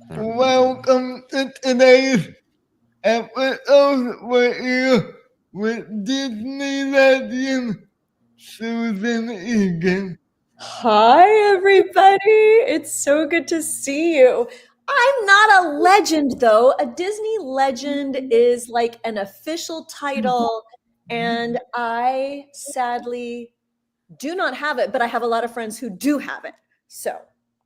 Welcome to today's episode. We're here with Disney legend Susan Egan. Hi, everybody. It's so good to see you. I'm not a legend, though. A Disney legend is like an official title, and I sadly do not have it, but I have a lot of friends who do have it. So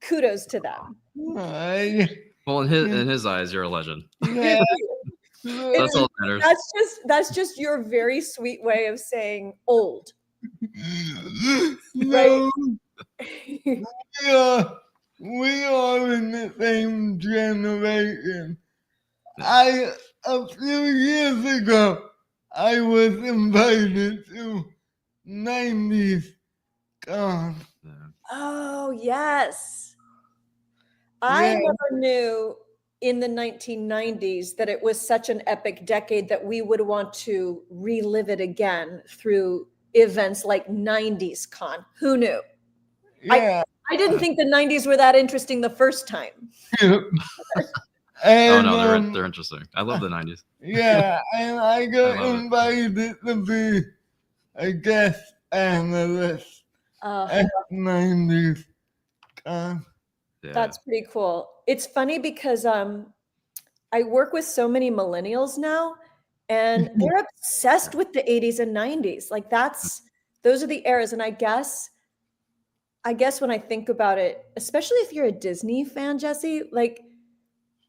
kudos to them. Hi. Well, in his eyes, you're a legend. Yeah. That's all that matters. That's just your very sweet way of saying old. No, we are in the same generation. A few years ago, I was invited to 90s con. Oh, yes. I never knew in the 1990s that it was such an epic decade that we would want to relive it again through events like 90s Con. Who knew? Yeah. I didn't think the 90s were that interesting the first time. And, oh no, they're interesting. I love the 90s. Yeah, and I got invited to be a guest analyst at 90s Con. Yeah. That's pretty cool. It's funny because I work with so many millennials now, and they're obsessed with the 80s and 90s. Like those are the eras. And I guess when I think about it, especially if you're a Disney fan, Jesse, like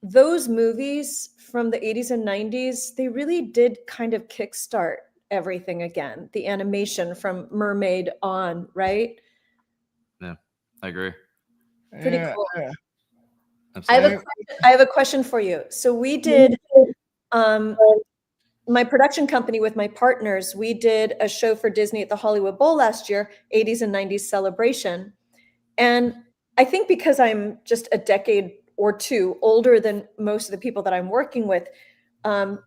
those movies from the 80s and 90s, they really did kind of kickstart everything again. The animation from Mermaid on, right? Yeah, I agree. Pretty cool. Yeah. I have a question for you. So we did my production company with my partners, we did a show for Disney at the Hollywood Bowl last year, 80s and 90s celebration. And I think because I'm just a decade or two older than most of the people that I'm working with, I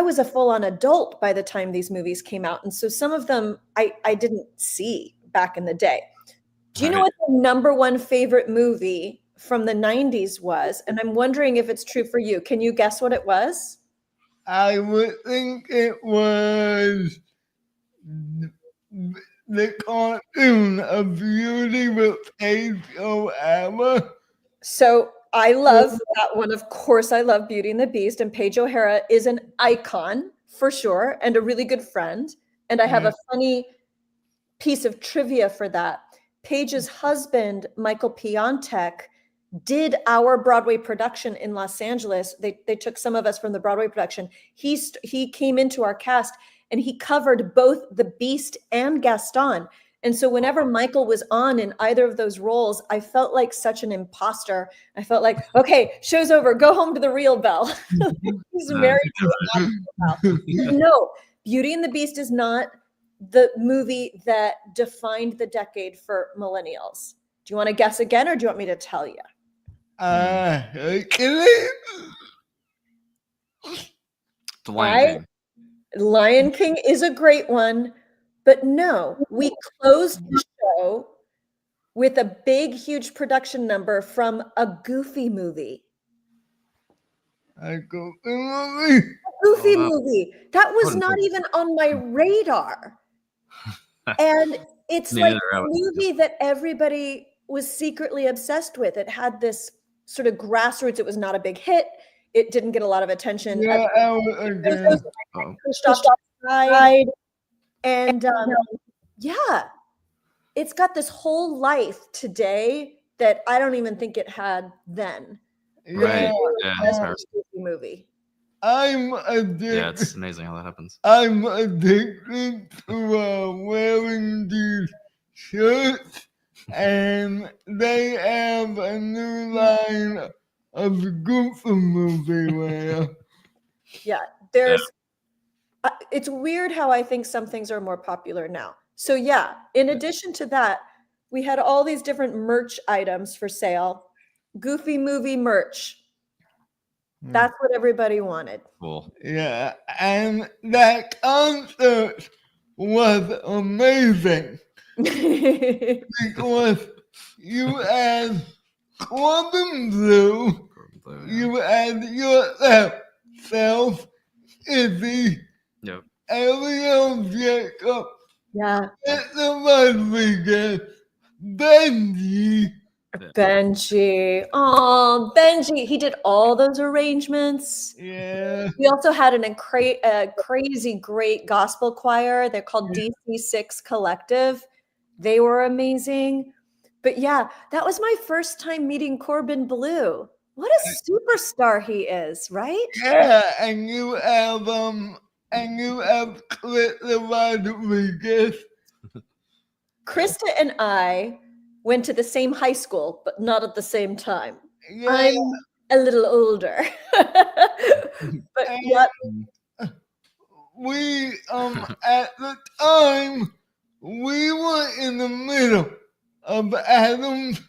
was a full-on adult by the time these movies came out. And so some of them I didn't see back in the day. Do you know what the number one favorite movie from the 90s was? And I'm wondering if it's true for you. Can you guess what it was? I would think it was the cartoon of Beauty with Paige O'Hara. So I love that one. Of course, I love Beauty and the Beast, and Paige O'Hara is an icon for sure, and a really good friend. And I have a funny piece of trivia for that. Paige's husband, Michael Piontek, did our Broadway production in Los Angeles. They took some of us from the Broadway production. He came into our cast and he covered both the Beast and Gaston. And so whenever Michael was on in either of those roles, I felt like such an imposter. I felt like, okay, show's over, go home to the real Belle. He's married to an actual Belle. No, Beauty and the Beast is not the movie that defined the decade for millennials. Do you want to guess again, or do you want me to tell you? The Lion King. Lion King is a great one, but no, we closed the show with a big, huge production number from a Goofy movie. A Goofy movie. That was not even on my radar. And it's like a movie that everybody was secretly obsessed with. It had this sort of grassroots. It was not a big hit. It didn't get a lot of attention. Yeah, pushed off to the side. And it's got this whole life today that I don't even think it had then. Right. Yeah. Movie. I'm addicted. Yeah, it's amazing how that happens. I'm addicted to wearing these shirts, and they have a new line of Goofy movie wear. Yeah, it's weird how I think some things are more popular now. So yeah, in addition to that, we had all these different merch items for sale. Goofy movie merch. That's what everybody wanted. Cool. Yeah, and that concert was amazing because you had Corbin Blue you had yourself, Izzy, Yep. Ariel, Jacob, Yeah. at the Rodriguez, Benji. Yeah. Benji. Oh, Benji. He did all those arrangements. Yeah. We also had a crazy great gospel choir. They're called DC6 Collective. They were amazing. But yeah, that was my first time meeting Corbin Bleu. What a superstar he is, right? Yeah, and you have Cliff the Rodriguez. Krista and I went to the same high school, but not at the same time. Yeah. I'm a little older. But And yeah, we at the time we were in the middle of Adam's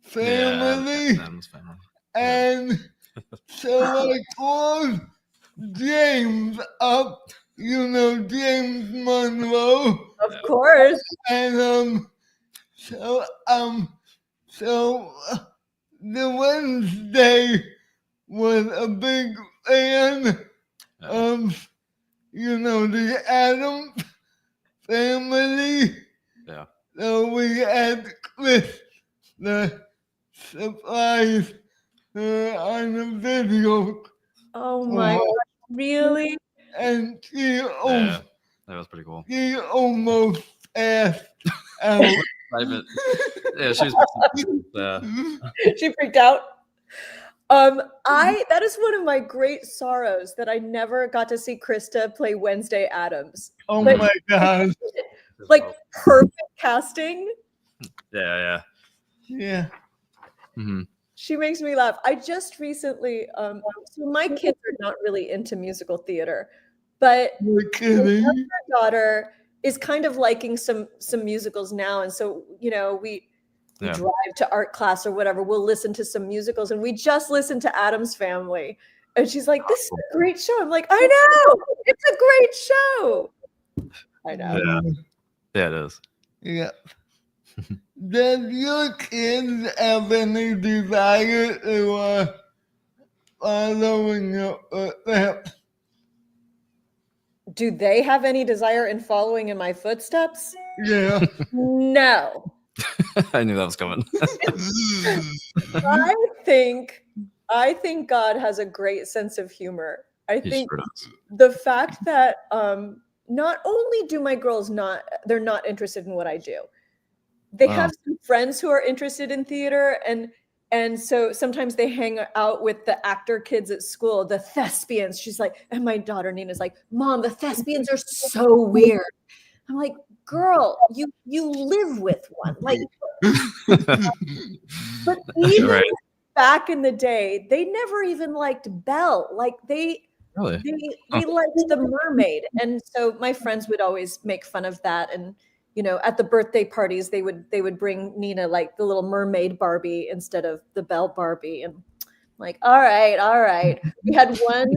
family. Yeah, Adam's family. And so I called James up, James Monroe. of course. And so the Wednesday was a big fan of the Adams family. Yeah. So we had Chris the surprise on the video. Oh my God, really? And Yeah. That was pretty cool. she almost asked out. Yeah, she's She freaked out. That is one of my great sorrows that I never got to see Krista play Wednesday Addams. Oh Like- my God. Like perfect casting. Yeah. Yeah. Mm-hmm. She makes me laugh. I just recently, so my kids are not really into musical theater, but You're my kidding. younger daughter is kind of liking some musicals now, and so we Yeah. drive to art class or whatever. We'll listen to some musicals, and we just listened to Addams Family, and she's like, "This is a great show." I'm like, "I know, it's a great show." I know. Yeah, it is. Yeah. Does your kids have any desire to following your footsteps? Do they have any desire in following in my footsteps? Yeah. No. I knew that was coming. I think God has a great sense of humor. I He think sure does. the fact that not only do my girls they're not interested in what I do. They have some friends who are interested in theater, and so sometimes they hang out with the actor kids at school, the thespians. She's like, and my daughter Nina's like, "Mom, the thespians are so weird." I'm like, "Girl, you live with one." Like, but even Right. back in the day, they never even liked Belle. Like they Really? liked the mermaid. And so my friends would always make fun of that. And at the birthday parties, they would bring Nina like the little mermaid Barbie instead of the Belle Barbie. And I'm like, all right. We had one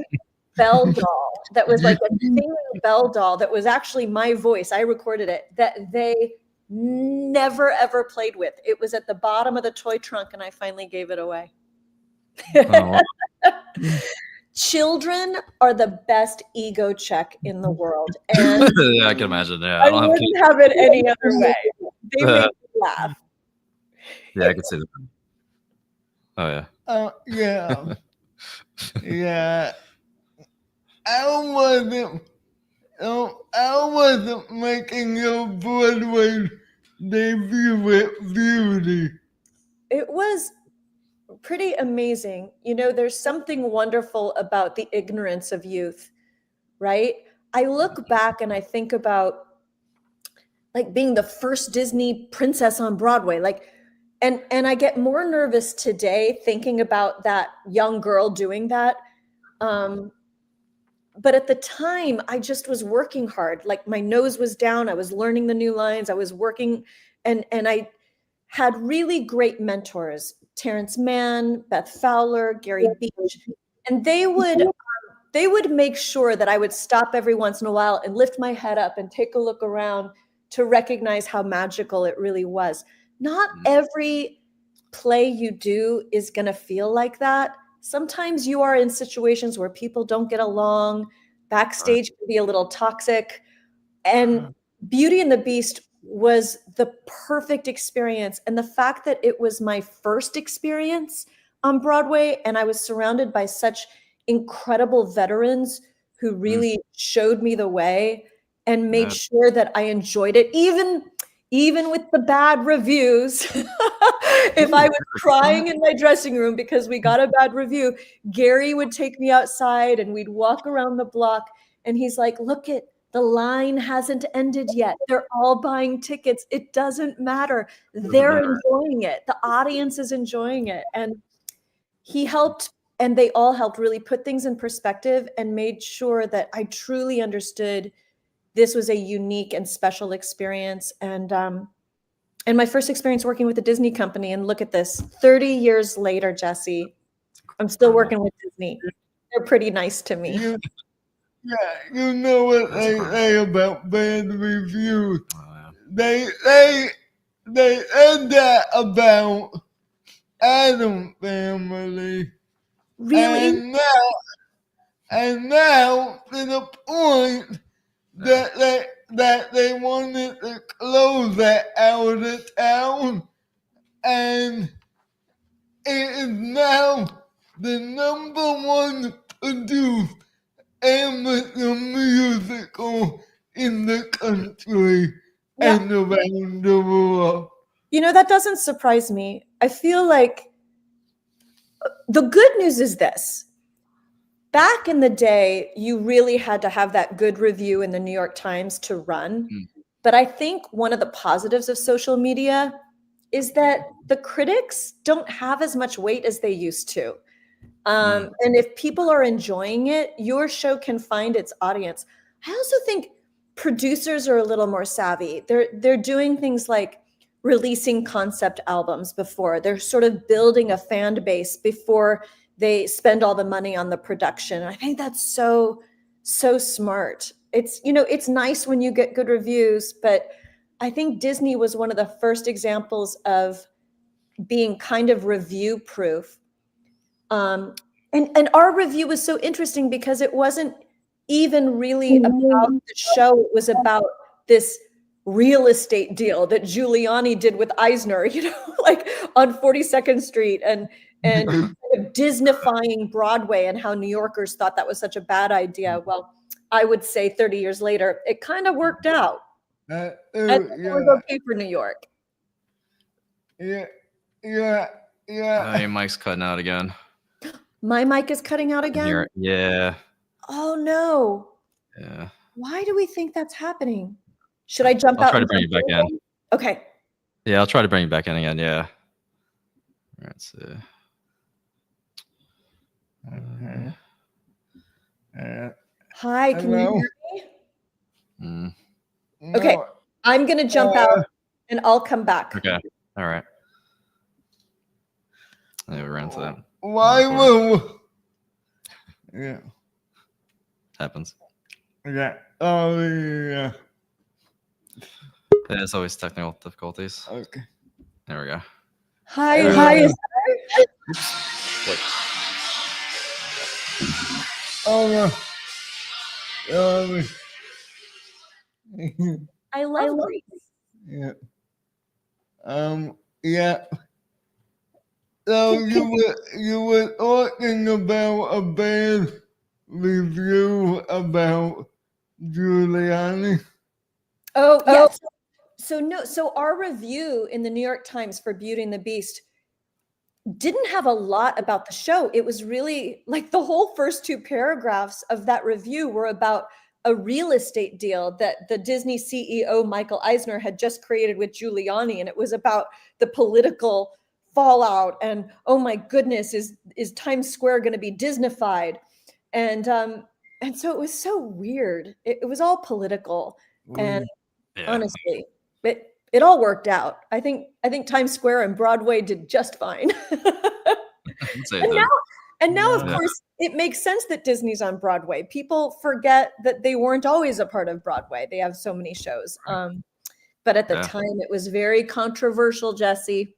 Belle doll that was like a singing Belle doll that was actually my voice. I recorded it, that they never ever played with. It was at the bottom of the toy trunk, and I finally gave it away. Oh, Children are the best ego check in the world, and yeah, I can imagine. Yeah, I don't have wouldn't kids. have it any other way. They make me laugh. Yeah, I can see that. Oh yeah. Yeah. Yeah. I wasn't making your Broadway debut with Beauty. It was pretty amazing. There's something wonderful about the ignorance of youth, right? I look back and I think about like being the first Disney princess on Broadway, and I get more nervous today thinking about that young girl doing that. But at the time, I just was working hard. Like my nose was down. I was learning the new lines. I was working, and I had really great mentors: Terrence Mann, Beth Fowler, Gary Beach, and they would make sure that I would stop every once in a while and lift my head up and take a look around to recognize how magical it really was. Not every play you do is going to feel like that, sometimes you are in situations where people don't get along, backstage can be a little toxic, and Beauty and the Beast was the perfect experience. And the fact that it was my first experience on Broadway and I was surrounded by such incredible veterans who really showed me the way and made sure that I enjoyed it, even with the bad reviews. If I was crying in my dressing room because we got a bad review, Gary would take me outside and we'd walk around the block and he's like, look it, the line hasn't ended yet. They're all buying tickets. It doesn't matter. They're enjoying it. The audience is enjoying it. And he helped, and they all helped really put things in perspective and made sure that I truly understood this was a unique and special experience. And my first experience working with the Disney company. And look at this, 30 years later, Jesse, I'm still working with Disney. They're pretty nice to me. Yeah, you know what they say about bad reviews. They said that about Adam Family. Really? And now to the point that they wanted to close that out of town, and it is now the #1 produced amateur musical in the country and around the world. You know, that doesn't surprise me. I feel like the good news is this. Back in the day, you really had to have that good review in the New York Times to run. But I think one of the positives of social media is that the critics don't have as much weight as they used to. And if people are enjoying it, your show can find its audience. I also think producers are a little more savvy. They're doing things like releasing concept albums before. They're sort of building a fan base before they spend all the money on the production. I think that's so smart. It's, you know, it's nice when you get good reviews, but I think Disney was one of the first examples of being kind of review proof. And our review was so interesting because it wasn't even really about the show. It was about this real estate deal that Giuliani did with Eisner, you know, like on 42nd Street and kind of Disneyfying Broadway and how New Yorkers thought that was such a bad idea. Well, I would say 30 years later, it kind of worked out. And it was okay for New York. Yeah. Your mic's cutting out again. My mic is cutting out again? Yeah. Oh, no. Yeah. Why do we think that's happening? Should I jump out? I'll try to bring you back in. Okay. Yeah, I'll try to bring you back in again. Yeah. Let's see. Hi, can you hear me? Okay, No. I'm going to jump out and I'll come back. Okay. All right. Yeah, we ran to that. Why will? Yeah. Happens. Yeah. Oh, yeah. There's always technical difficulties. Okay. There we go. Hi. Wait. Oh, no. I love Greece. Yeah. Yeah. So you were talking about a bad review about Giuliani. Oh, yes. So our review in the New York Times for Beauty and the Beast didn't have a lot about the show. It was really like the whole first 2 paragraphs of that review were about a real estate deal that the Disney CEO Michael Eisner had just created with Giuliani, and it was about the political fallout and, oh my goodness, is Times Square going to be Disneyfied? And so it was so weird. It was all political, and honestly, it all worked out. I think Times Square and Broadway did just fine. And now, of course, it makes sense that Disney's on Broadway. People forget that they weren't always a part of Broadway. They have so many shows. But at the time, it was very controversial, Jesse.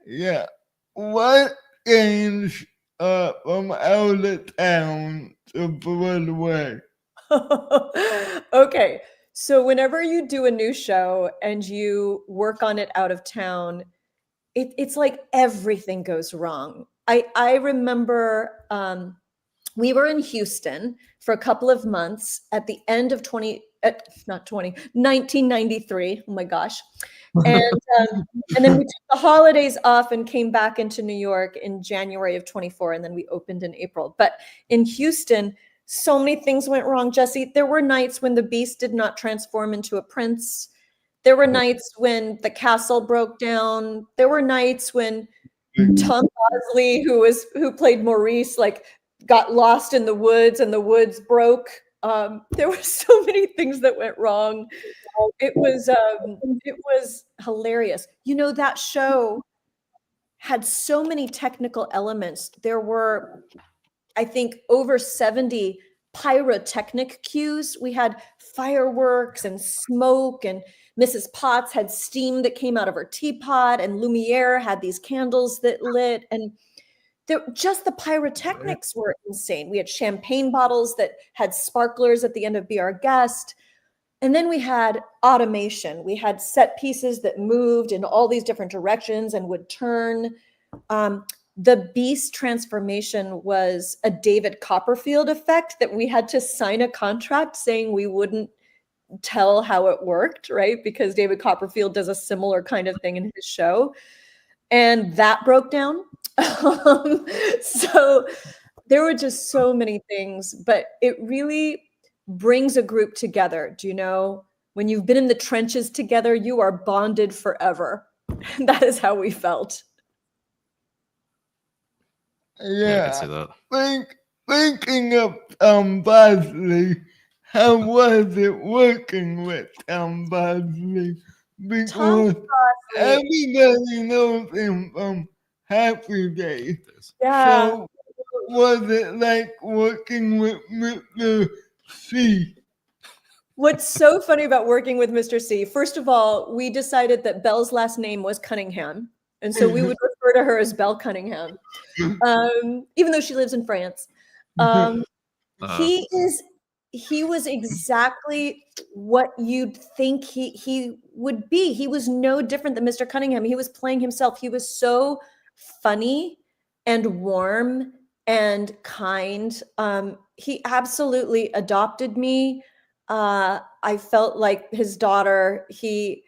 Yeah. What changed from out of town to Broadway. Okay. So whenever you do a new show and you work on it out of town, it's like everything goes wrong. I remember we were in Houston for a couple of months at the end of 1993. Oh my gosh. And then we took the holidays off and came back into New York in January of 24, and then we opened in April. But in Houston, so many things went wrong, Jesse. There were nights when the Beast did not transform into a prince. There were nights when the castle broke down. There were nights when Tom Bosley, who played Maurice, like got lost in the woods and the woods broke. There were so many things that went wrong. It was hilarious. You know, that show had so many technical elements. There were, I think, over 70 pyrotechnic cues. We had fireworks and smoke, and Mrs. Potts had steam that came out of her teapot, and Lumiere had these candles that lit, and just the pyrotechnics were insane. We had champagne bottles that had sparklers at the end of Be Our Guest. And then we had automation. We had set pieces that moved in all these different directions and would turn. The Beast transformation was a David Copperfield effect that we had to sign a contract saying we wouldn't tell how it worked, right? Because David Copperfield does a similar kind of thing in his show. And that broke down. So there were just so many things, but it really brings a group together. Do you know, when you've been in the trenches together, you are bonded forever. That is how we felt. Yeah, I can see that. Thinking of Bosley, how was it working with Tom Bosley? Because everybody knows him from Happy Days. Yeah. So was it like working with Mr. C? What's so funny about working with Mr. C, first of all, we decided that Belle's last name was Cunningham. And so we would refer to her as Belle Cunningham, even though she lives in France. He was exactly what you'd think he would be. He was no different than Mr. Cunningham. He was playing himself. He was so funny and warm and kind. He absolutely adopted me. I felt like his daughter. He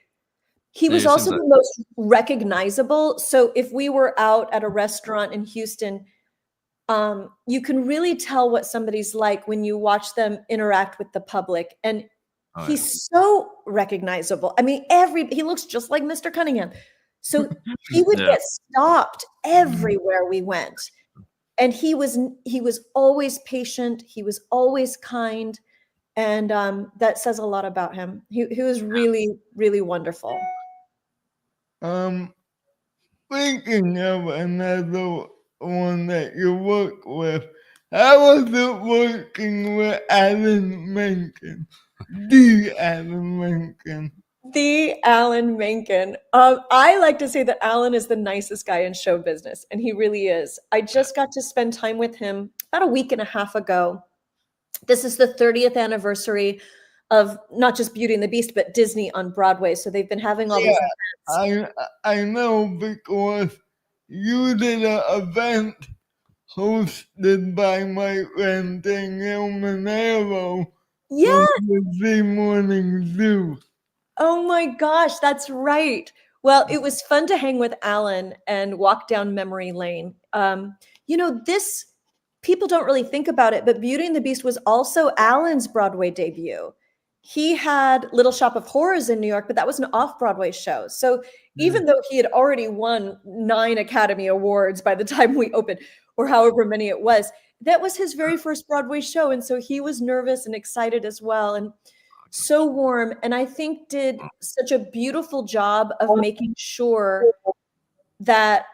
was also the most recognizable. So if we were out at a restaurant in Houston, you can really tell what somebody's like when you watch them interact with the public. And he's so recognizable. I mean, he looks just like Mr. Cunningham. So he would get stopped everywhere we went. And he was always patient. He was always kind. And that says a lot about him. He was really, really wonderful. Thinking of another one that you work with, how was it working with Alan Menken? The Alan Menken. The Alan Menken. I like to say that Alan is the nicest guy in show business, and he really is. I just got to spend time with him about a week and a half ago. This is the 30th anniversary of not just Beauty and the Beast, but Disney on Broadway. So they've been having all these events. I know, because you did an event hosted by my friend Danielle Monero. Yeah. The Z Morning Zoo. Oh my gosh, that's right. Well, it was fun to hang with Alan and walk down memory lane. You know, people don't really think about it, but Beauty and the Beast was also Alan's Broadway debut. He had Little Shop of Horrors in New York, but that was an off-Broadway show. So even though he had already won 9 Academy Awards by the time we opened, or however many it was, that was his very first Broadway show. And so he was nervous and excited as well, and so warm. And I think did such a beautiful job of making sure that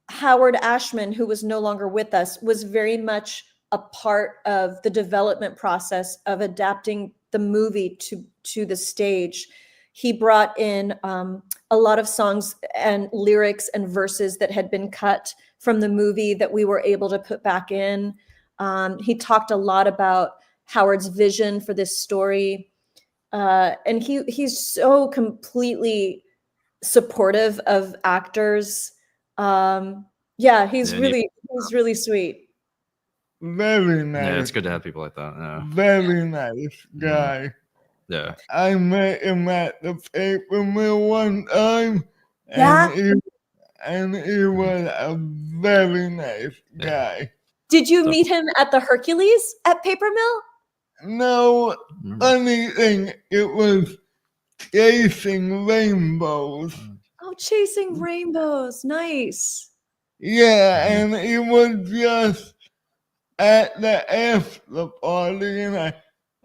Howard Ashman, who was no longer with us, was very much a part of the development process of adapting the movie to the stage. He brought in a lot of songs and lyrics and verses that had been cut from the movie that we were able to put back in. He talked a lot about Howard's vision for this story. And he's so completely supportive of actors. He's really sweet. Very nice. Yeah, it's good to have people like that. Yeah. Very nice guy. Yeah. I met him at the paper mill one time, Yeah. and he was a very nice guy. Did you meet him at the Hercules at Paper Mill? No, funny thing, it was Chasing Rainbows. Oh, Chasing Rainbows. Nice. Yeah, and he was just at the after party, and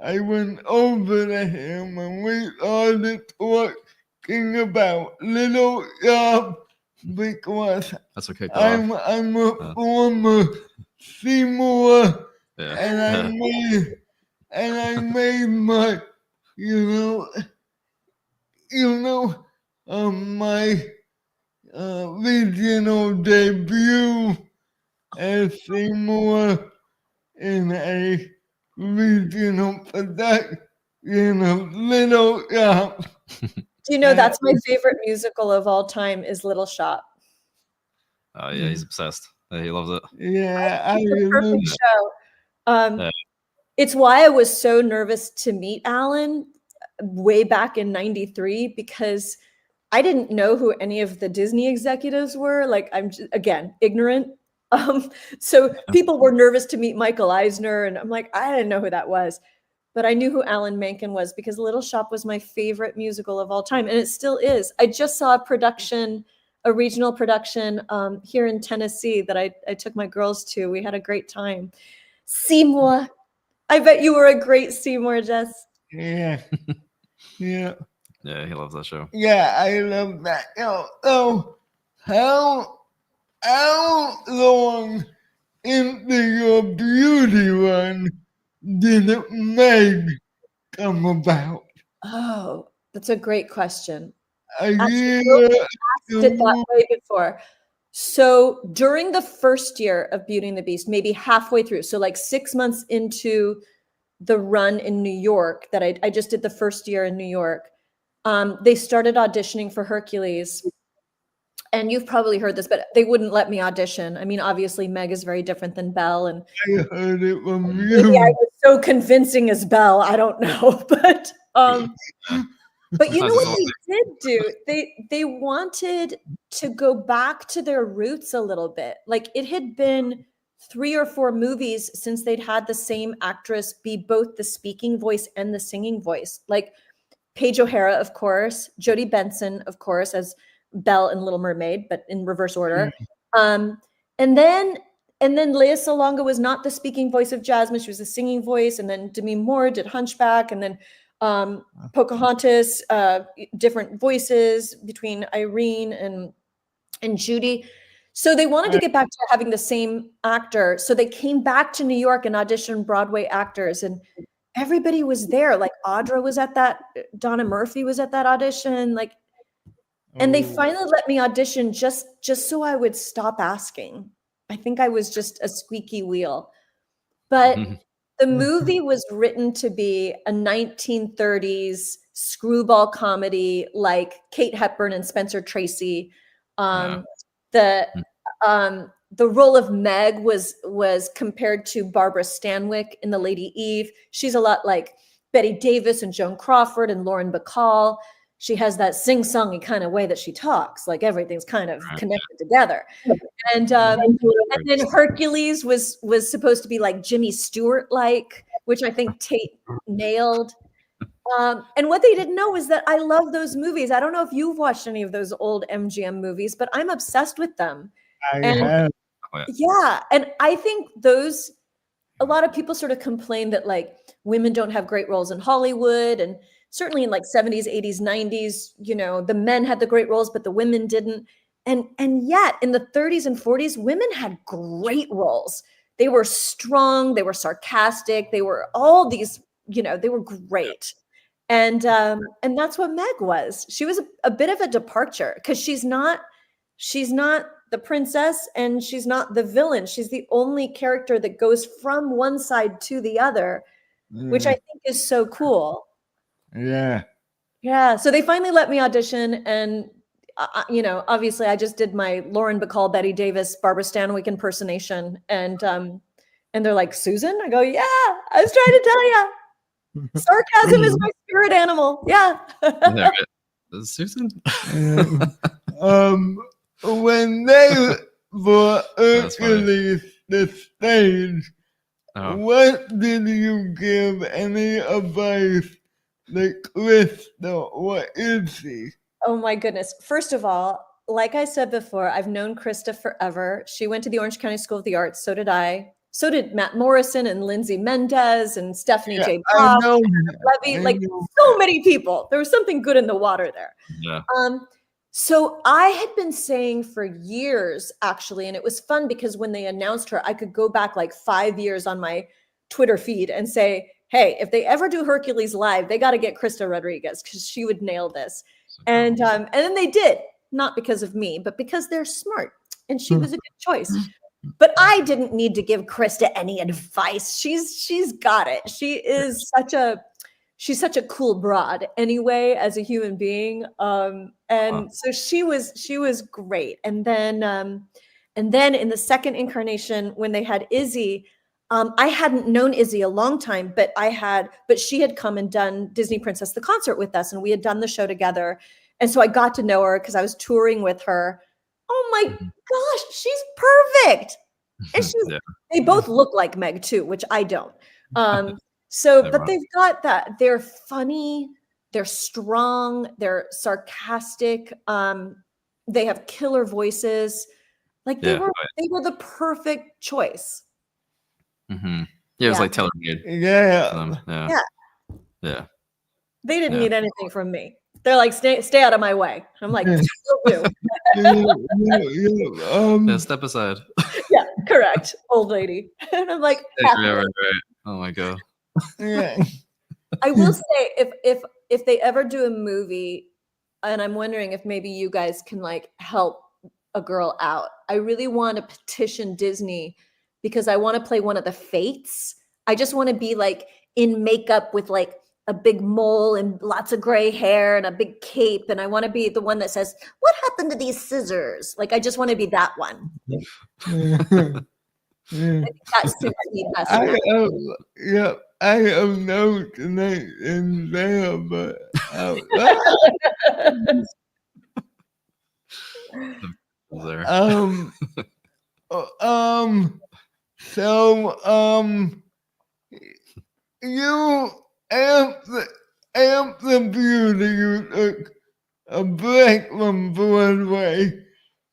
I went over to him, and we started talking about Little Shop because that's okay. I'm a former Seymour, yeah. and I made my my regional debut as Seymour in a regional production of Little Shop. Do you know that's my favorite musical of all time is Little Shop? Oh yeah, he's obsessed. He loves it. Yeah, it's a perfect show. It's why I was so nervous to meet Alan way back in '93 because I didn't know who any of the Disney executives were. Like I'm just, again, ignorant. So people were nervous to meet Michael Eisner, and I'm like, I didn't know who that was. But I knew who Alan Menken was because Little Shop was my favorite musical of all time, and it still is. I just saw a regional production here in Tennessee that I took my girls to. We had a great time. Seymour. I bet you were a great Seymour, Jess. Yeah. Yeah. Yeah, he loves that show. Yeah, I love that. So how long into your beauty run did Meg come about? Oh, that's a great question. A year. Actually, asked it that way before. So during the first year of Beauty and the Beast, maybe halfway through, so like 6 months into the run in New York that I just did the first year in New York, they started auditioning for Hercules. And you've probably heard this, but they wouldn't let me audition. I mean, obviously Meg is very different than Belle. And I heard it from you. Maybe I was so convincing as Belle. I don't know. But you know what they did do? They wanted to go back to their roots a little bit. Like it had been 3 or 4 movies since they'd had the same actress be both the speaking voice and the singing voice. Like Paige O'Hara, of course, Jodie Benson, of course, as Belle in Little Mermaid, but in reverse order. And then Lea Salonga was not the speaking voice of Jasmine; she was the singing voice. And then Demi Moore did Hunchback, and then Pocahontas, different voices between Irene and Judy. So they wanted to get back to having the same actor. So they came back to New York and auditioned Broadway actors, and everybody was there. Like Audra was at that, Donna Murphy was at that audition. Like, and they finally let me audition just so I would stop asking. I think I was just a squeaky wheel. But the movie was written to be a 1930s screwball comedy like Kate Hepburn and Spencer Tracy. The role of Meg was compared to Barbara Stanwyck in The Lady Eve. She's a lot like Betty Davis and Joan Crawford and Lauren Bacall. She has that sing-songy kind of way that she talks, like everything's kind of connected together. And then Hercules was supposed to be like Jimmy Stewart-like, which I think Tate nailed. And what they didn't know is that I love those movies. I don't know if you've watched any of those old MGM movies, but I'm obsessed with them. I have. Yeah, and I think a lot of people sort of complain that like women don't have great roles in Hollywood, and certainly in like 70s, 80s, 90s, you know, the men had the great roles, but the women didn't. And yet in the 30s and 40s, women had great roles. They were strong, they were sarcastic, they were all these, you know, they were great. And that's what Meg was. She was a bit of a departure because she's not the princess and she's not the villain. She's the only character that goes from one side to the other, which I think is so cool. Yeah. Yeah. So they finally let me audition, and obviously I just did my Lauren Bacall, Betty Davis, Barbara Stanwyck impersonation, and they're like, Susan? I go, yeah, I was trying to tell you. Sarcasm is my spirit animal. Yeah. Susan? When they brought Hercules the stage, what did you give any advice to Krista? What is she? Oh my goodness. First of all, like I said before, I've known Krista forever. She went to the Orange County School of the Arts. So did I. So did Matt Morrison and Lindsay Mendez and Stephanie J. Bob, Levy, like so many people. There was something good in the water there. Yeah. So I had been saying for years, actually, and it was fun because when they announced her, I could go back like 5 years on my Twitter feed and say, hey, if they ever do Hercules live, they got to get Krista Rodriguez because she would nail this. And then they did, not because of me, but because they're smart, and she was a good choice. But I didn't need to give Krista any advice. She's got it. She's such a cool broad anyway as a human being. So she was great. And then in the second incarnation, when they had Izzy, I hadn't known Izzy a long time, but she had come and done Disney Princess the concert with us, and we had done the show together. And so I got to know her because I was touring with her. Oh my gosh, she's perfect. And they both look like Meg too, which I don't. But they've got that. They're funny, they're strong, they're sarcastic. They have killer voices. Like they were the perfect choice. Mm-hmm. Yeah, it was like tailor-made. Yeah. They didn't need anything from me. They're like, stay out of my way. I'm like, step aside. Yeah, correct, old lady. And I'm like, right. Oh my god. Yeah. I will say, if they ever do a movie, and I'm wondering if maybe you guys can like help a girl out. I really want to petition Disney because I want to play one of the Fates. I just want to be like in makeup with like a big mole and lots of gray hair and a big cape. And I want to be the one that says, what happened to these scissors? Like, I just want to be that one. I think that's who I need best. I have no connection there, but you after Beauty, you took a break from Broadway,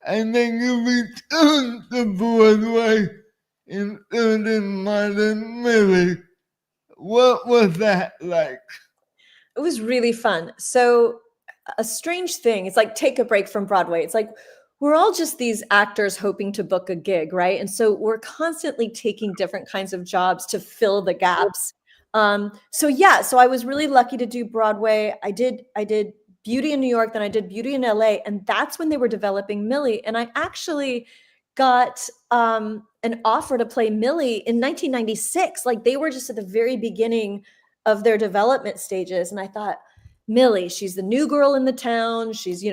and then you returned to Broadway, including Modern Millie. What was that like? It was really fun. So a strange thing, it's like take a break from Broadway. It's like we're all just these actors hoping to book a gig, right? And so we're constantly taking different kinds of jobs to fill the gaps. So I was really lucky to do Broadway. I did Beauty in New York, then I did Beauty in LA, and that's when they were developing Millie. And I actually got an offer to play Millie in 1996. Like they were just at the very beginning of their development stages. And I thought, Millie, she's the new girl in the town. She's,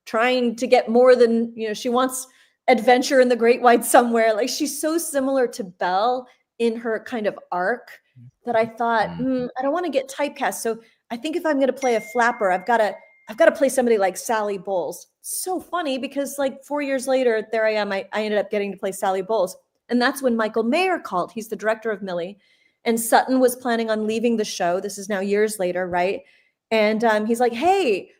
trying to get more than, she wants adventure in the great wide somewhere. Like she's so similar to Belle in her kind of arc that I thought, I don't want to get typecast. So I think if I'm going to play a flapper, I've got to play somebody like Sally Bowles. So funny because like 4 years later, there I am. I ended up getting to play Sally Bowles. And that's when Michael Mayer called. He's the director of Millie. And Sutton was planning on leaving the show. This is now years later, right? And he's like, hey,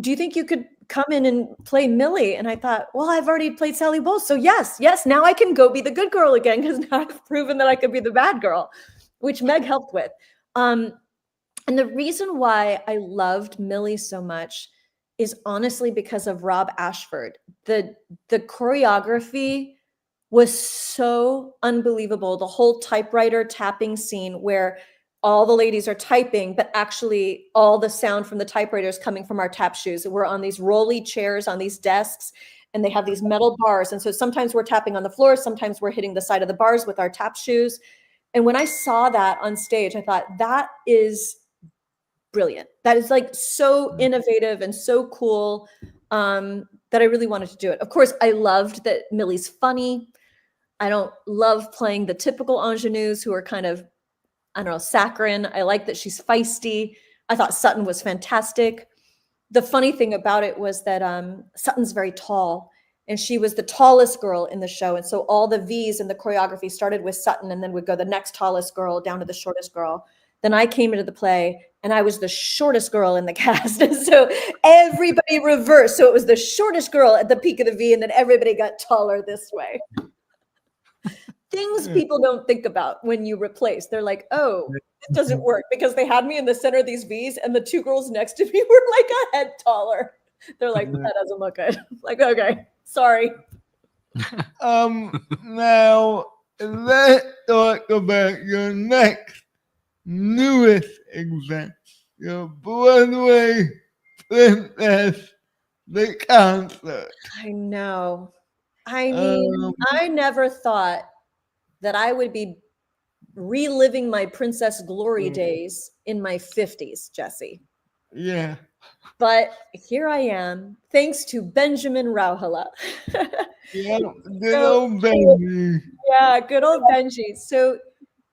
do you think you could come in and play Millie? And I thought, well, I've already played Sally Bowles. So yes, now I can go be the good girl again because now I've proven that I could be the bad girl, which Meg helped with. And the reason why I loved Millie so much is honestly because of Rob Ashford. The choreography was so unbelievable. The whole typewriter tapping scene where all the ladies are typing, but actually all the sound from the typewriter is coming from our tap shoes. We're on these rolly chairs on these desks, and they have these metal bars. And so sometimes we're tapping on the floor, sometimes we're hitting the side of the bars with our tap shoes. And when I saw that on stage, I thought, that is brilliant. That is like so innovative and so cool, that I really wanted to do it. Of course, I loved that Millie's funny. I don't love playing the typical ingenues who are kind of, I don't know, saccharine. I like that she's feisty. I thought Sutton was fantastic. The funny thing about it was that Sutton's very tall, and she was the tallest girl in the show. And so all the V's in the choreography started with Sutton and then would go the next tallest girl down to the shortest girl. Then I came into the play and I was the shortest girl in the cast. And so everybody reversed. So it was the shortest girl at the peak of the V, and then everybody got taller this way. Things people don't think about when you replace. They're like, oh, it doesn't work, because they had me in the center of these V's and the two girls next to me were like a head taller. They're like, that doesn't look good. I'm like, okay, sorry. Now let's talk about your next newest event, your Broadway Princess, the concert. I know. I mean, I never thought that I would be reliving my Princess Glory days in my 50s, Jesse. Yeah. But here I am, thanks to Benjamin Rauhala. Yeah, good old Benji. Yeah, good old Benji. So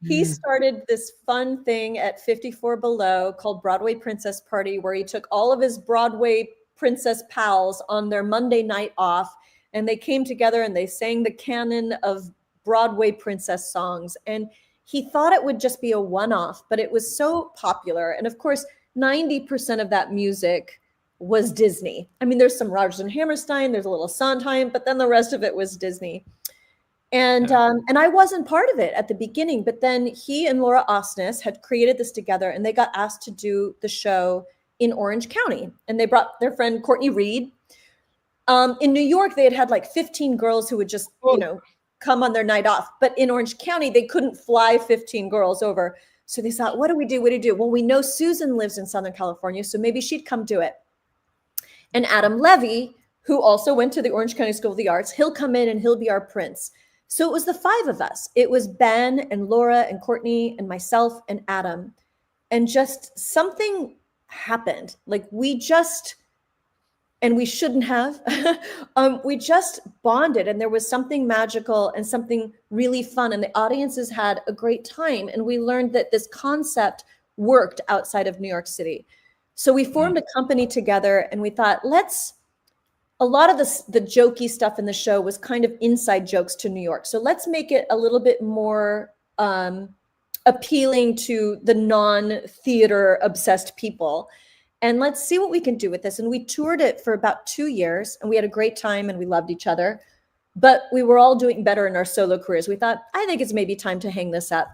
he started this fun thing at 54 Below called Broadway Princess Party, where he took all of his Broadway princess pals on their Monday night off, and they came together and they sang the canon of Broadway princess songs. And he thought it would just be a one-off, but it was so popular. And of course, 90% of that music was Disney. I mean, there's some Rodgers and Hammerstein, there's a little Sondheim, but then the rest of it was Disney. And I wasn't part of it at the beginning, but then he and Laura Osnes had created this together, and they got asked to do the show in Orange County. And they brought their friend Courtney Reed. In New York, they had like 15 girls who would just, come on their night off. But in Orange County, they couldn't fly 15 girls over. So they thought, what do we do? What do we do? Well, we know Susan lives in Southern California, so maybe she'd come do it. And Adam Levy, who also went to the Orange County School of the Arts, he'll come in and he'll be our prince. So it was the five of us. It was Ben and Laura and Courtney and myself and Adam. And just something happened. Like we shouldn't have, we just bonded, and there was something magical and something really fun, and the audiences had a great time. And we learned that this concept worked outside of New York City. So we formed a company together, and we thought, a lot of the jokey stuff in the show was kind of inside jokes to New York. So let's make it a little bit more appealing to the non-theater obsessed people. And let's see what we can do with this. And we toured it for about 2 years, and we had a great time, and we loved each other. But we were all doing better in our solo careers. We thought, I think it's maybe time to hang this up.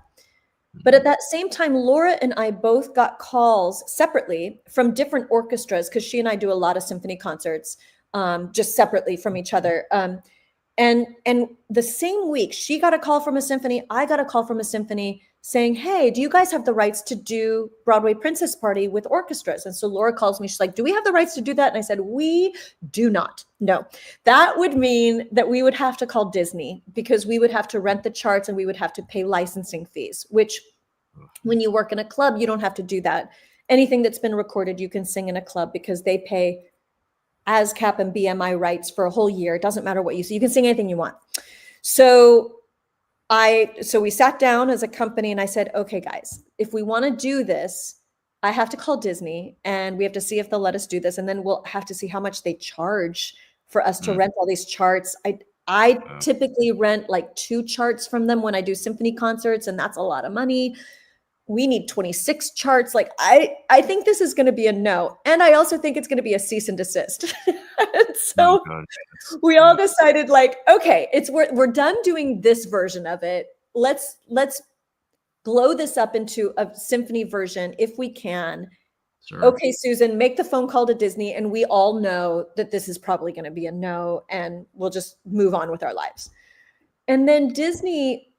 But at that same time, Laura and I both got calls separately from different orchestras, because she and I do a lot of symphony concerts just separately from each other. And the same week, she got a call from a symphony, I got a call from a symphony saying, hey, do you guys have the rights to do Broadway Princess Party with orchestras? And so Laura calls me, she's like, do we have the rights to do that? And I said, we do not. No, that would mean that we would have to call Disney, because we would have to rent the charts and we would have to pay licensing fees, which when you work in a club, you don't have to do that. Anything that's been recorded, you can sing in a club, because they pay ASCAP and BMI rights for a whole year. It doesn't matter what you say. You can sing anything you want. So we sat down as a company, and I said, okay, guys, if we want to do this, I have to call Disney, and we have to see if they'll let us do this. And then we'll have to see how much they charge for us to rent all these charts. I typically rent like 2 charts from them when I do symphony concerts, and that's a lot of money. We need 26 charts. Like, I think this is going to be a no. And I also think it's going to be a cease and desist. So we all decided, like, okay, we're done doing this version of it. Let's blow this up into a symphony version if we can. Sure. Okay, Susan, make the phone call to Disney, and we all know that this is probably going to be a no, and we'll just move on with our lives. And then Disney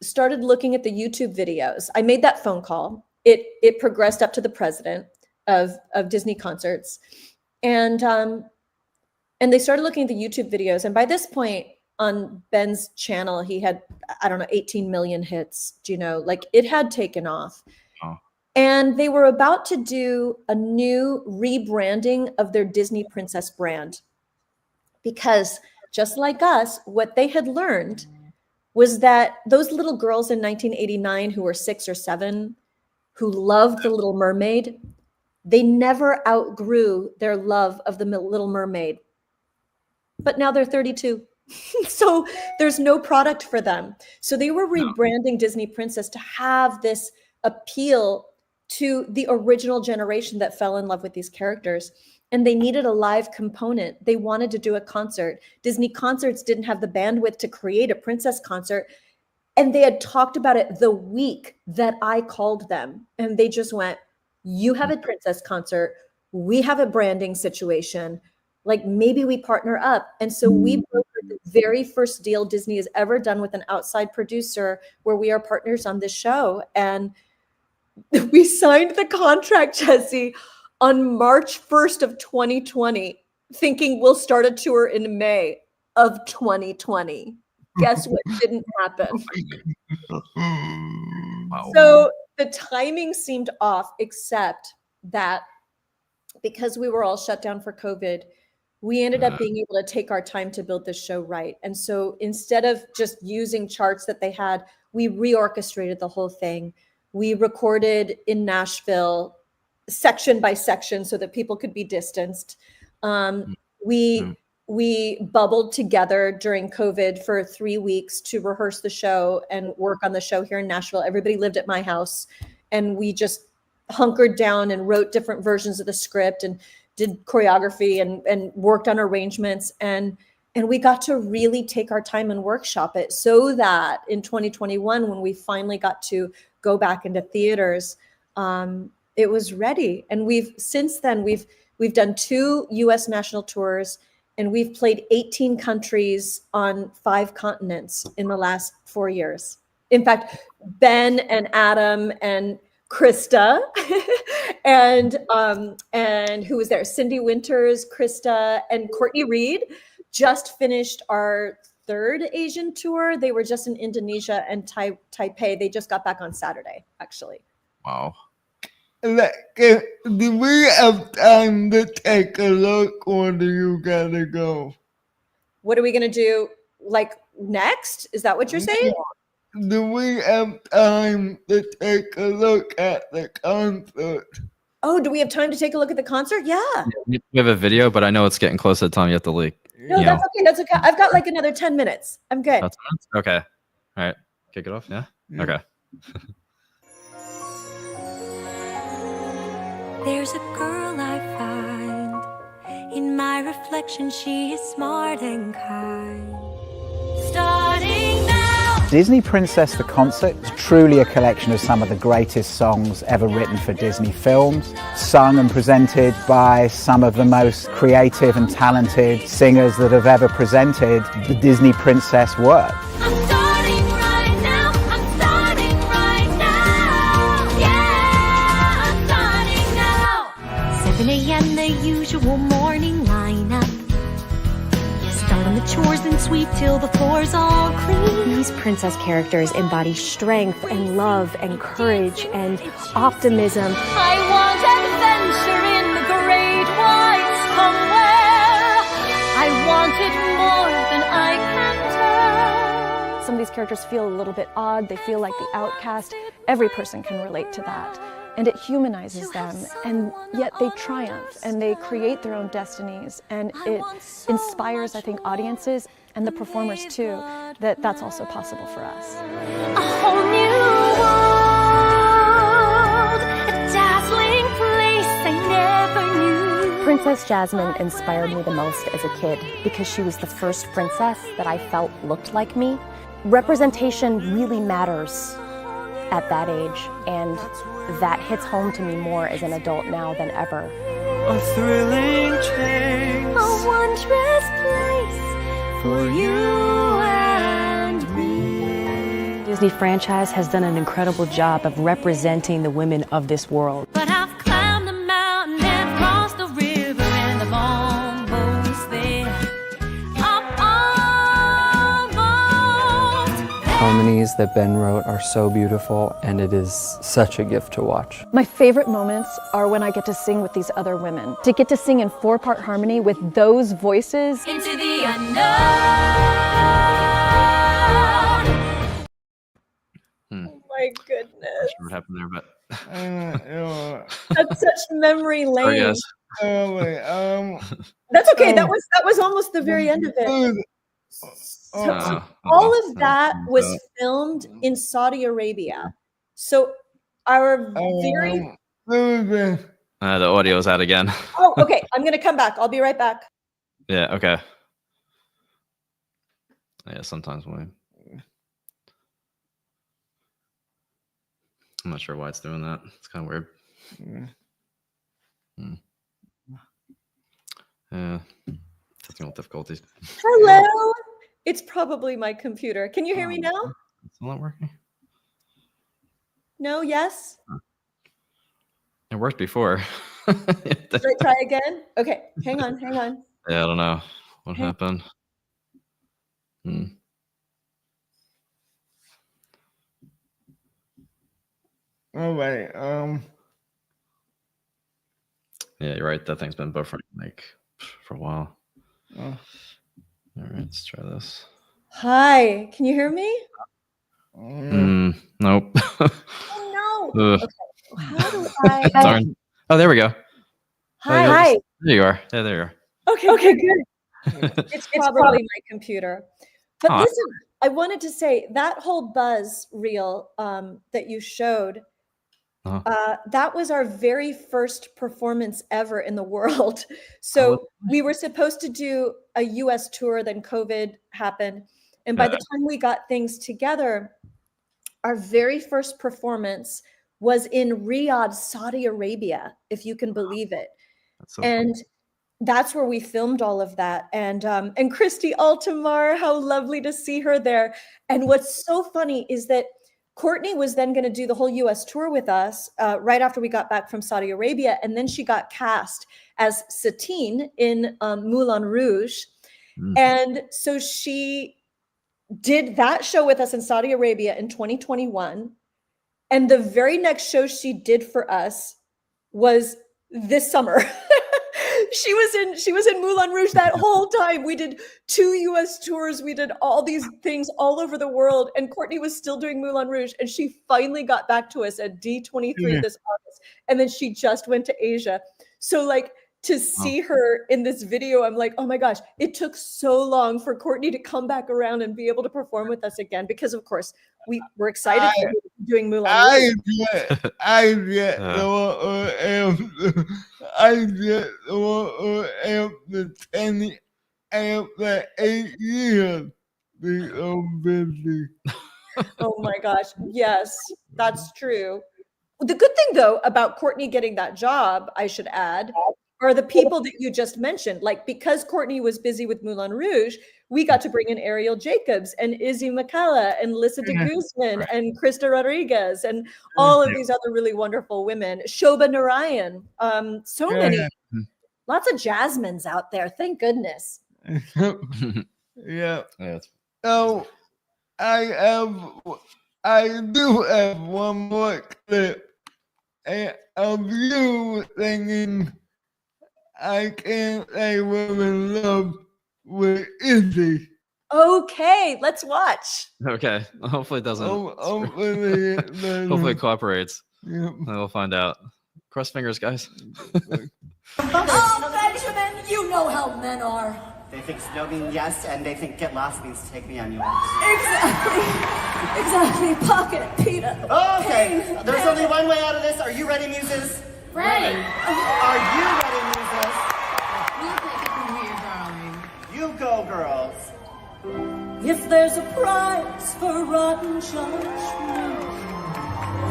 started looking at the YouTube videos. I made that phone call. It progressed up to the president of Disney Concerts. And And they started looking at the YouTube videos. And by this point on Ben's channel, he had, I don't know, 18 million hits. Do you know, like it had taken off. Oh. And they were about to do a new rebranding of their Disney Princess brand. Because just like us, what they had learned was that those little girls in 1989 who were 6 or 7, who loved The Little Mermaid, they never outgrew their love of The Little Mermaid. But now they're 32. So there's no product for them. So they were rebranding Disney Princess to have this appeal to the original generation that fell in love with these characters. And they needed a live component. They wanted to do a concert. Disney Concerts didn't have the bandwidth to create a princess concert. And they had talked about it the week that I called them. And they just went, you have a princess concert. We have a branding situation. Like maybe we partner up. And so we brokered the very first deal Disney has ever done with an outside producer where we are partners on this show. And we signed the contract, Jesse, on March 1st of 2020, thinking we'll start a tour in May of 2020. Guess what didn't happen? Wow. So the timing seemed off, except that because we were all shut down for COVID, we ended up being able to take our time to build this show right. And so instead of just using charts that they had, we reorchestrated the whole thing. We recorded in Nashville section by section so that people could be distanced. We bubbled together during COVID for 3 weeks to rehearse the show and work on the show here in Nashville. Everybody lived at my house, and we just hunkered down and wrote different versions of the script and did choreography and worked on arrangements. And we got to really take our time and workshop it so that in 2021, when we finally got to go back into theaters, it was ready. And since then we've done 2 US national tours, and we've played 18 countries on 5 continents in the last 4 years. In fact, Ben and Adam and Krista and who was there? Cindy Winters, Krista, and Courtney Reed just finished our 3rd Asian tour. They were just in Indonesia and Taipei. They just got back on Saturday, actually. Wow. Do we have time to take a look, or do you gotta go? What are we gonna do, like, next? Is that what you're saying? Do we have time to take a look at the concert? Oh, do we have time to take a look at the concert? Yeah. We have a video, but I know it's getting close to the time you have to leak. No, that's okay. That's okay. I've got like another 10 minutes. I'm good. Okay. All right. Kick it off. Yeah. Okay. There's a girl I find in my reflection. She is smart and kind. Starting now. Disney Princess the Concert is truly a collection of some of the greatest songs ever written for Disney films, sung and presented by some of the most creative and talented singers that have ever presented the Disney Princess work. I'm starting right now. I'm starting right now. Yeah, I'm starting now. 7 a.m. the usual morning lineup. Start on the chores and sweep till the floor's all clean. These princess characters embody strength and love and courage and optimism. I want adventure in the great white somewhere. I want it more than I can tell. Some of these characters feel a little bit odd. They feel like the outcast. Every person can relate to that. And it humanizes them, and yet they triumph and they create their own destinies, and it inspires, I think, audiences and the performers too, that that's also possible for us. A whole new world, a dazzling place I never knew. Princess Jasmine inspired me the most as a kid because she was the first princess that I felt looked like me. Representation really matters at that age, and that hits home to me more as an adult now than ever. A thrilling chase, A wondrous place for you and me. Disney franchise has done an incredible job of representing the women of this world. But I've climbed the mountain and crossed the river, and I've almost there. harmonies that Ben wrote are so beautiful, and it is such a gift to watch. My favorite moments are when I get to sing with these other women. To get to sing in 4-part harmony with those voices. Into the unknown. Oh my goodness. Not sure what happened there, but That's such memory sorry, lane. guys. That's okay. That was almost the very end of it. So all of that was filmed in Saudi Arabia. So our very the audio's out again. okay. I'm gonna come back. I'll be right back. Yeah. Okay. Yeah. Sometimes when I'm not sure why it's doing that. It's kind of weird. Yeah. Technical difficulties. Hello. It's probably my computer. Can you hear me now? It's not working. No. Yes. It worked before. Should I try again? Okay. Hang on. Yeah, I don't know what happened. All right. Yeah, you're right. That thing's been buffering like for a while. All right, let's try this. Hi. Can you hear me? Nope. Oh no. Okay. How do I? Darn. Oh, there we go. Hi. There you are. Yeah, there you are. Okay, good. It's probably my computer. But listen, I wanted to say that whole buzz reel that you showed, that was our very first performance ever in the world. So we were supposed to do a US tour, then COVID happened. And by the time we got things together, our very first performance was in Riyadh, Saudi Arabia, if you can believe it. And that's where we filmed all of that. And Christy Altamar, how lovely to see her there. And what's so funny is that Courtney was then going to do the whole US tour with us right after we got back from Saudi Arabia. And then she got cast as Satine in Moulin Rouge. And so she did that show with us in Saudi Arabia in 2021. And the very next show she did for us was this summer. She was in Moulin Rouge that whole time. We did 2 US tours. We did all these things all over the world. And Courtney was still doing Moulin Rouge. And she finally got back to us at D23 this August. And then she just went to Asia. So like to see her in this video, I'm like, oh my gosh, it took so long for Courtney to come back around and be able to perform with us again. Because of course, we were excited for doing Moulin Rouge. I get the one after 10 after 8 years. Be so busy. Oh my gosh. Yes, that's true. The good thing though about Courtney getting that job, I should add, are the people that you just mentioned. Like because Courtney was busy with Moulin Rouge, we got to bring in Ariel Jacobs and Izzy McCalla and Lissa de Guzman and Krista Rodriguez and all of these other really wonderful women. Shobha Narayan. So many, lots of Jasmines out there. Thank goodness. Yeah. So I do have one more clip of you singing I Can't Say Women Love with Izzy. Okay, let's watch. Okay. Hopefully it doesn't. Hopefully Hopefully it cooperates. Yep. We'll find out. Cross fingers, guys. Oh, Benjamin, you know how men are. They think no means yes, and they think get lost means take me anywhere. Exactly. Pocket, Peter. Oh, okay. There's only one way out of this. Are you ready, muses? Ready. Are you ready, muses? We'll take it from here, darling. You go, girls. If there's a prize for rotten judgment,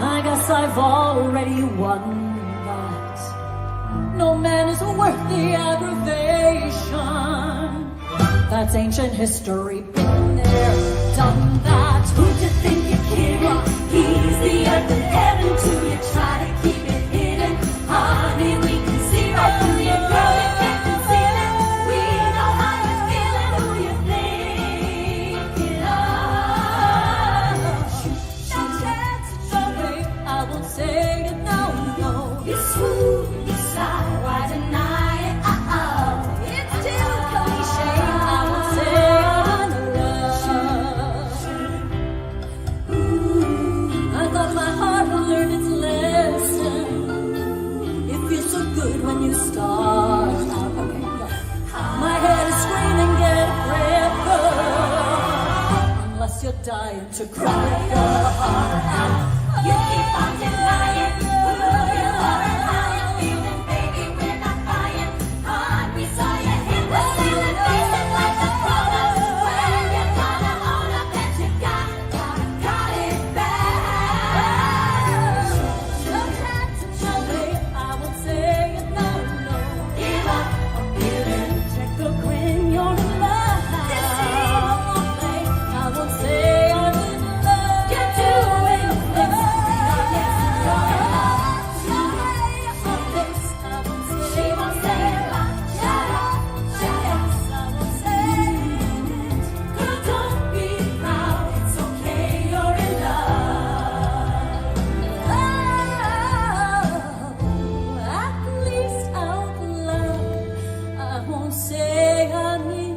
I guess I've already won that. No man is worth the aggravation. That's ancient history. Been there, done that. Who'd you think you kidding? He's the earth and heaven to you. Try to keep it hidden. Honey, we can see right through you. Girl, you can't conceal it. We know how you're feeling. Who you thinking of? stars. Okay, go. My head is screaming, get a grip, girl. Unless you're dying to cry your heart out. You keep on denying who you are and how you're feeling, baby. We're not buying. Hard, we saw you hit the ceiling, facing like the promise. When you're gonna own up that you got it back. Your hands and your way, I won't say it, no. Give up or give in. Check the grin, you're in love. I won't say I'm in love. You're doing things she won't say a lot. Shut up. Yes, I won't say it. Girl, don't be proud. It's okay, you're in love. Oh, at least out loud, I won't say I'm in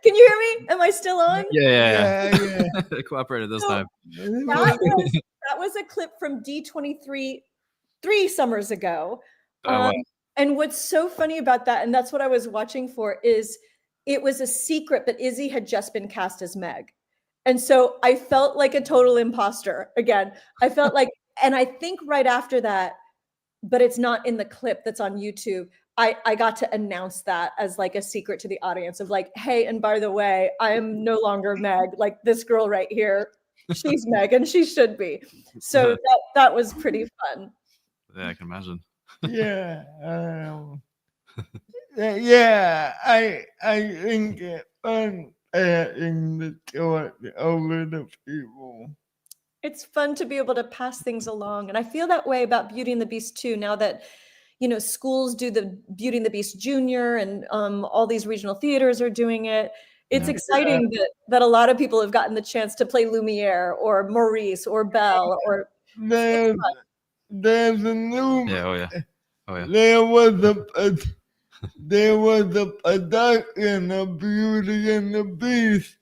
Can you hear me? Am I still on? Yeah. It cooperated this time. That was a clip from D23 3 summers ago. Wow. And what's so funny about that, and that's what I was watching for, is it was a secret, but Izzy had just been cast as Meg. And so I felt like a total imposter again. I felt like, and I think right after that, but it's not in the clip that's on YouTube, I got to announce that as like a secret to the audience of like, hey, and by the way, I am no longer Meg. Like this girl right here, she's Meg and she should be. So that was pretty fun. Yeah, I can imagine. Yeah. I think it's fun passing the torch over to people. It's fun to be able to pass things along. And I feel that way about Beauty and the Beast too, now that, you know, schools do the Beauty and the Beast Junior and all these regional theaters are doing it. It's exciting that a lot of people have gotten the chance to play Lumiere or Maurice or Belle or There's a new Oh yeah. There was a production of Beauty and the Beast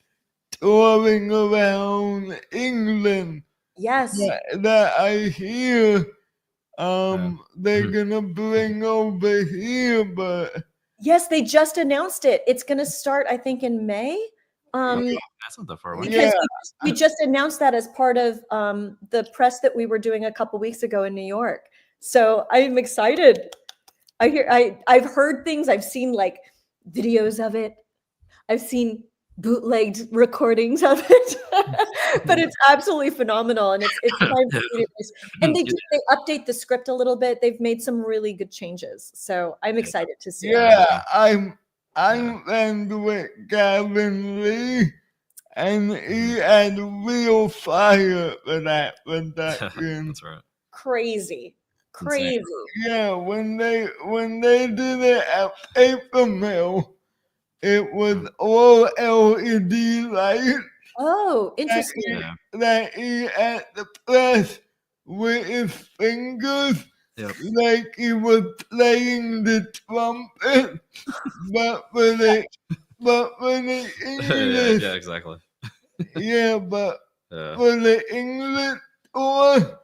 touring around England. Yes. That I hear they're gonna bring over here, but yes, they just announced it. It's gonna start, I think, in May. That's not that far away. Because we just announced that as part of the press that we were doing a couple weeks ago in New York. So I'm excited. I've heard things. I've seen like videos of it. I've seen bootlegged recordings of it, but it's absolutely phenomenal, and it's time for you to, and they update the script a little bit. They've made some really good changes, so I'm excited to see. Yeah, I'm friends with Gavin Lee, and he had real fire for that production. That's right. Crazy. Yeah, when they did it at Paper Mill, it was all LED lights. Oh, interesting. That he had to press with his fingers, like he was playing the trumpet, but for the English. Yeah, exactly. Yeah, but for the English tour,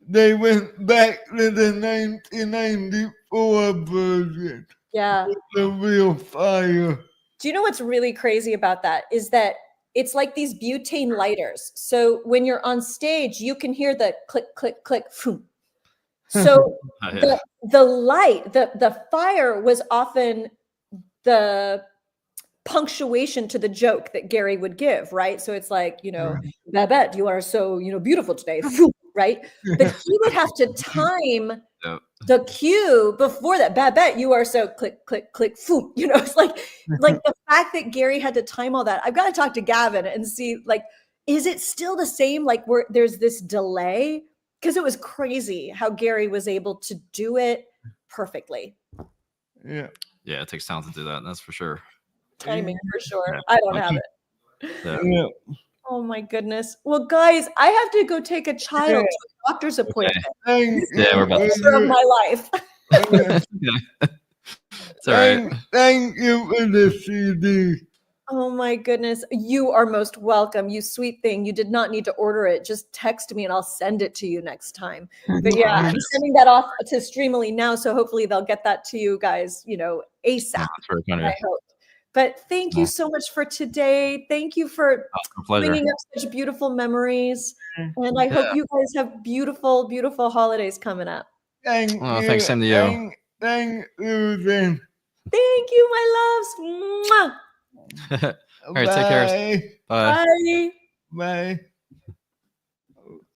they went back to the 1994 version. Yeah. With the real fire. Do you know what's really crazy about that is that it's like these butane lighters. So when you're on stage, you can hear the click, click, click. Phoom. So the light, the fire was often the punctuation to the joke that Gary would give, right? So it's like, you know, Babette, you are so, you know, beautiful today, right? But he would have to time the cue before that. Babette, you are so click, click, click, foop. You know, it's like the fact that Gary had to time all that. I've got to talk to Gavin and see, like, is it still the same? Like, where there's this delay? Because it was crazy how Gary was able to do it perfectly. Yeah. Yeah, it takes talent to do that. That's for sure. Timing for sure. I don't have it. Yeah. Oh my goodness. Well, guys, I have to go take a child to a doctor's appointment. Yeah, we're about to of my life. It's all right. Thank you for the CD. Oh my goodness. You are most welcome. You sweet thing. You did not need to order it. Just text me and I'll send it to you next time. But yeah, I'm sending that off to Streamily now. So hopefully they'll get that to you guys, ASAP. That's very kind of I you. hope. But thank you so much for today. Thank you for It's a pleasure. bringing up such beautiful memories. And I hope you guys have beautiful, beautiful holidays coming up. Thank Oh, you. thanks, same to you. Thank Susan. Thank you, my loves. Mwah. All right, take care. Bye. Bye. Bye. Bye.